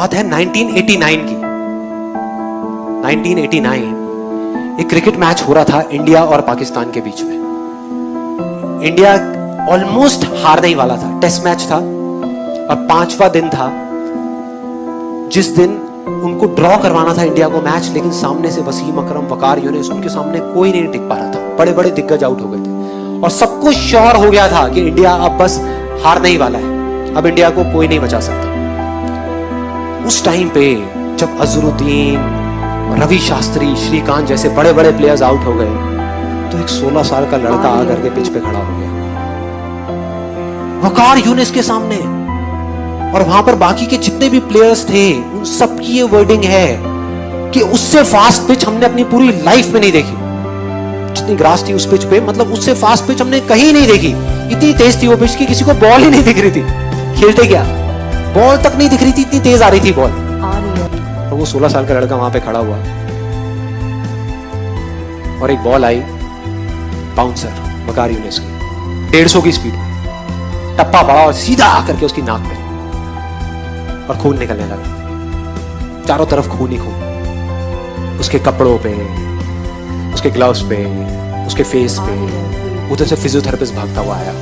बात है 1989 की। 1989 एक क्रिकेट मैच हो रहा था इंडिया और पाकिस्तान के बीच में। इंडिया ऑलमोस्ट हारने ही वाला था, टेस्ट मैच था और 5वां दिन था जिस दिन उनको ड्रॉ करवाना था इंडिया को मैच, लेकिन सामने से वसीम अकरम, वकार यूनिस, उनके सामने कोई नहीं टिक पा रहा था। बड़े बड़े दिग्गज आउट हो गए थे और सबको श्योर हो गया था कि इंडिया अब बस हारने ही वाला है, अब इंडिया को कोई नहीं बचा सकता। उस टाइम पे जब अजरुद्दीन, रवि शास्त्री, श्रीकांत जैसे बड़े बड़े प्लेयर्स आउट हो गए तो एक 16 साल का लड़का आकर के पिच पे खड़ा हो गया वकार यूनिस के सामने, और वहां पर बाकी के जितने भी प्लेयर्स थे उन सबकी ये वर्डिंग है कि उससे फास्ट पिच हमने अपनी पूरी लाइफ में नहीं देखी। जितनी ग्रास थी उस पिच पे, मतलब उससे फास्ट पिच हमने कहीं नहीं देखी। इतनी तेज थी वो पिच की किसी को बॉल ही नहीं दिख रही थी, खेलते क्या बॉल तक नहीं दिख रही थी, इतनी तेज आ रही थी बॉल। और वो 16 साल का लड़का वहां पे खड़ा हुआ और एक बॉल आई बाउंसर वकार यूनिस की 150 की स्पीड, टप्पा पड़ा और सीधा आकर के उसकी नाक पे, और खून निकलने लगा, चारों तरफ खून ही खून, उसके कपड़ों पे, उसके ग्लव्स पे, उसके फेस पे। उधर से फिजियोथेरेपिस्ट भागता हुआ आया,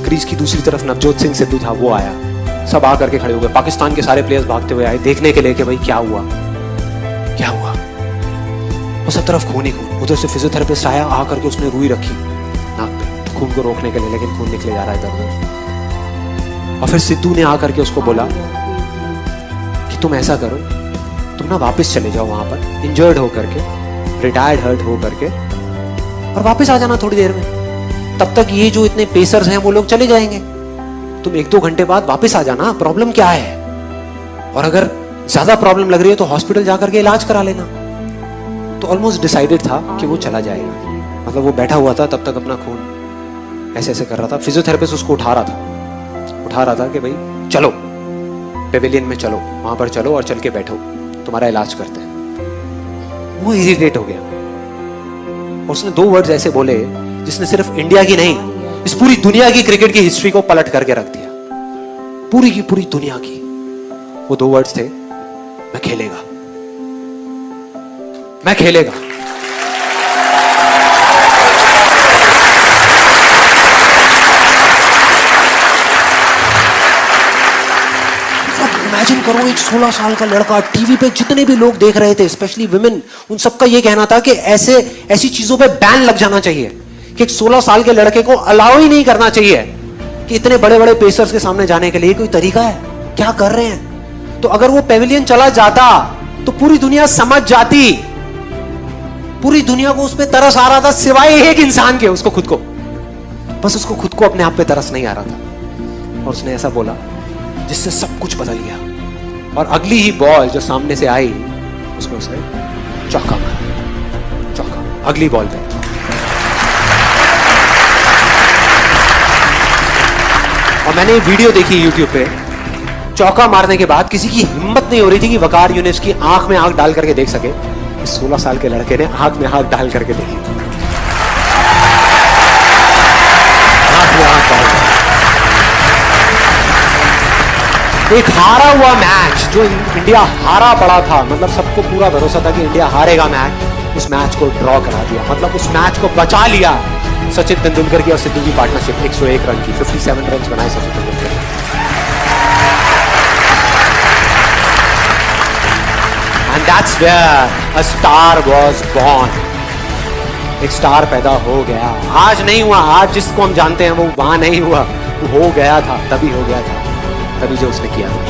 क्रीज की दूसरी तरफ नवजोत सिंह सिद्धू था, वो आया, सब आकर के खड़े हो गए। पाकिस्तान के सारे प्लेयर्स भागते हुए आए देखने के लिए कि भाई क्या हुआ क्या हुआ। वो सब तरफ खून ही खून। उधर से फिजियोथेरेपिस्ट आया, आकर के उसने रुई रखी नाक पे खून को रोकने के लिए, लेकिन खून निकले जा रहा है इधर उधर। और फिर सिद्धू ने आकर के उसको बोला कि तुम ऐसा करो, तुम ना वापस चले जाओ वहां पर इंजर्ड होकर के, रिटायर्ड हर्ट हो करके, और वापस आ जाना थोड़ी देर में। तब तक ये जो इतने पेसर्स हैं वो लोग चले जाएंगे, तुम 1-2 घंटे बाद वापस आ जाना, प्रॉब्लम क्या है, और अगर ज्यादा प्रॉब्लम लग रही है तो हॉस्पिटल जाकर के इलाज करा लेना। तो ऑलमोस्ट डिसाइडेड था कि वो चला जाएगा, मतलब वो बैठा हुआ था तब तक अपना खून ऐसे ऐसे कर रहा था। फिजियोथेरेपिस्ट उसको उठा रहा था कि भाई चलो पेविलियन में चलो, वहां पर चलो और चल के बैठो, तुम्हारा इलाज करते हैं। वो इरिटेट हो गया और उसने 2 वर्ड्स ऐसे बोले जिसने सिर्फ इंडिया की नहीं, इस पूरी दुनिया की क्रिकेट की हिस्ट्री को पलट करके रख दिया, पूरी की पूरी दुनिया की। वो 2 वर्ड्स थे, मैं खेलेगा, मैं खेलेगा। इमेजिन करो, एक 16 साल का लड़का, टीवी पे जितने भी लोग देख रहे थे, स्पेशली विमेन, उन सबका ये कहना था कि ऐसी चीजों पे बैन लग जाना चाहिए, कि एक 16 साल के लड़के को अलाउ ही नहीं करना चाहिए कि इतने बड़े बड़े पेसर्स के सामने जाने के लिए। कोई तरीका है? क्या कर रहे हैं? तो अगर वो पेविलियन चला जाता तो पूरी दुनिया समझ जाती, पूरी दुनिया को उस पर तरस आ रहा था सिवाय एक इंसान के, उसको खुद को, बस उसको खुद को अपने आप पे तरस नहीं आ रहा था। और उसने ऐसा बोला जिससे सब कुछ बदल गया, और अगली ही बॉल जो सामने से आई उसमें उसने चौका मारा, चौका, अगली बॉल पे। और मैंने वीडियो देखी YouTube पे, चौका मारने के बाद किसी की हिम्मत नहीं हो रही थी कि वकार यूनिस की आंख में आंख डाल करके देख सके। इस 16 साल के लड़के ने आंख में आंख डाल करके देखी, आंख में आंख डाल। एक हारा हुआ मैच, जो इंडिया हारा पड़ा था, मतलब सबको पूरा भरोसा था कि इंडिया हारेगा मैच, उस मैच को ड्रॉ करा दिया, मतलब उस मैच को बचा लिया। सचिन तेंदुलकर की और सिद्धू की पार्टनरशिप 101 रन की, 57 रन बनाए Sachin Tendulkar. And that's where a star was born. एक स्टार पैदा हो गया। आज नहीं हुआ, आज जिसको हम जानते हैं वो वहां नहीं हुआ, वो हो गया था, तभी हो गया था, तभी जो उसने किया था।